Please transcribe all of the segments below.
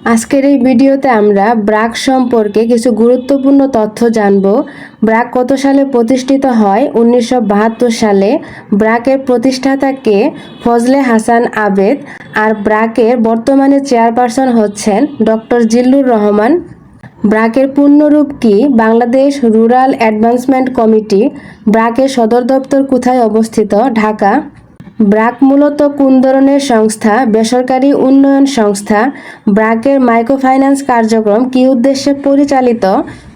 আজকের এই ভিডিওতে আমরা ব্র্যাক সম্পর্কে কিছু গুরুত্বপূর্ণ তথ্য জানব। ব্র্যাক কত সালে প্রতিষ্ঠিত হয়? 1972 সালে। ব্র্যাকের প্রতিষ্ঠাতা কে? ফজলে হাসান আবেদ। আর ব্র্যাকের বর্তমানে চেয়ারপারসন হচ্ছেন ডক্টর জিল্লুর রহমান। ব্র্যাকের পূর্ণরূপ কি? Bangladesh rural advancement committee. ব্র্যাকের সদর দপ্তর কোথায় অবস্থিত? ঢাকা। ব্র্যাক মূলত কোন ধরনের সংস্থা? বেসরকারি উন্নয়ন সংস্থা। ব্র্যাকের মাইক্রোফাইন্যান্স কার্যক্রম কী উদ্দেশ্যে পরিচালিত?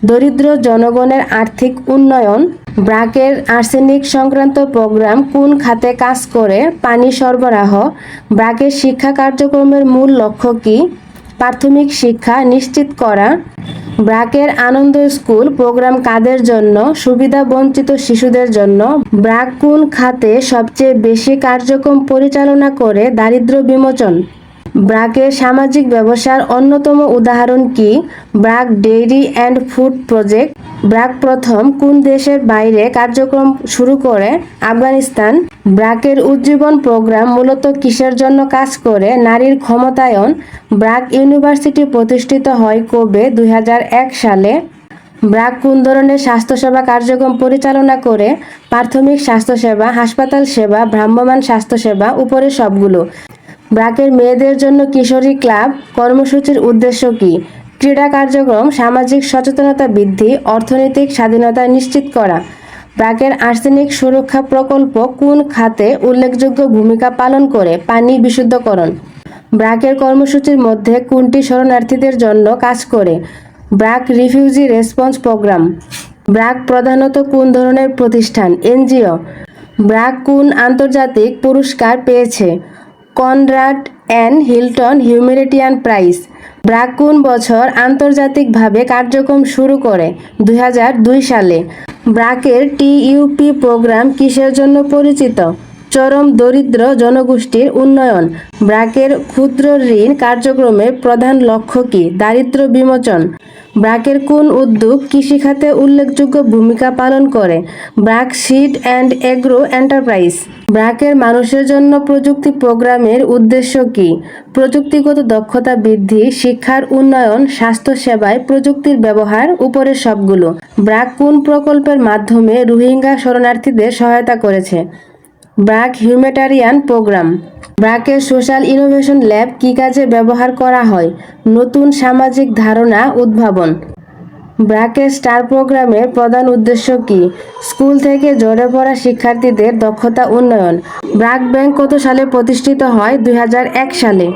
দরিদ্র জনগণের আর্থিক উন্নয়ন। ব্র্যাকের আর্সেনিক সংক্রান্ত প্রোগ্রাম কোন খাতে কাজ করে? পানি সরবরাহ। ব্র্যাকের শিক্ষা কার্যক্রমের মূল লক্ষ্য কী? প্রাথমিক শিক্ষা নিশ্চিত করা। ব্র্যাকের আনন্দ স্কুল প্রোগ্রাম কাদের জন্য? সুবিধা বঞ্চিত শিশুদের জন্য। ব্র্যাক কোন খাতে সবচেয়ে বেশি কার্যক্রম পরিচালনা করে? দারিদ্র্য বিমোচন। ব্র্যাকের সামাজিক ব্যবসার অন্যতম উদাহরণ কি? BRAC dairy and food project. BRAC প্রথম কোন দেশের বাইরে কার্যক্রম শুরু করে? আফগানিস্তান। ব্র্যাকের উজ্জীবন প্রোগ্রাম মূলত কিসের জন্য কাজ করে? নারীর ক্ষমতায়ন। ব্র্যাক ইউনিভার্সিটি প্রতিষ্ঠিত হয় কবে? 2001 সালে। ব্র্যাক কোন ধরনের স্বাস্থ্যসেবা কার্যক্রম পরিচালনা করে? প্রাথমিক স্বাস্থ্যসেবা, হাসপাতাল সেবা, ভ্রাম্যমাণ স্বাস্থ্যসেবা, উপরের সবগুলো। ব্র্যাকের মেয়েদের জন্য কিশোরী ক্লাব কর্মসূচির উদ্দেশ্য কী? ক্রীড়া কার্যক্রম, সামাজিক সচেতনতা বৃদ্ধি, অর্থনৈতিক স্বাধীনতা নিশ্চিত করা। ব্র্যাকের আর্সেনিক সুরক্ষা প্রকল্প কোন খাতে উল্লেখযোগ্য ভূমিকা পালন করে? পানি বিশুদ্ধকরণ। ব্র্যাকের কর্মসূচির মধ্যে কোনটি শরণার্থীদের জন্য কাজ করে? BRAC refugee response programme. BRAC প্রধানত কোন ধরনের প্রতিষ্ঠান? এনজিও। ব্র্যাক কোন আন্তর্জাতিক পুরস্কার পেয়েছে? Conrad an Hilton humanitarian prize. BRAC কোন বছর আন্তর্জাতিকভাবে কার্যক্রম শুরু করে? 2002 সালে। ব্র্যাকের টিইউপি প্রোগ্রাম কিসের জন্য পরিচিত? চরম দরিদ্র জনগোষ্ঠীর উন্নয়ন। ব্র্যাকের ক্ষুদ্র ঋণ কার্যক্রমের প্রধান লক্ষ্য কী? দারিদ্র্য বিমোচন। ব্র্যাকের কোন উদ্যোগ কৃষিখাতে উল্লেখযোগ্য ভূমিকা পালন করে? BRAC seed and agro enterprise. ব্র্যাকের মানুষের জন্য প্রযুক্তি প্রোগ্রামের উদ্দেশ্য কী? প্রযুক্তিগত দক্ষতা বৃদ্ধি, শিক্ষার উন্নয়ন, স্বাস্থ্যসেবায় প্রযুক্তির ব্যবহার, উপরের সবগুলো। ব্র্যাক কোন প্রকল্পের মাধ্যমে রোহিঙ্গা শরণার্থীদের সহায়তা করেছে? BRAC humanitarian programme. ব্র্যাকের সোশ্যাল ইনোভেশন ল্যাব কী কাজে ব্যবহার করা হয়? নতুন সামাজিক ধারণা উদ্ভাবন। ব্র্যাকের স্টার প্রোগ্রামের প্রধান উদ্দেশ্য কী? স্কুল থেকে ঝরে পড়া শিক্ষার্থীদের দক্ষতা উন্নয়ন। ব্র্যাক ব্যাংক কত সালে প্রতিষ্ঠিত হয়? 2001 সালে।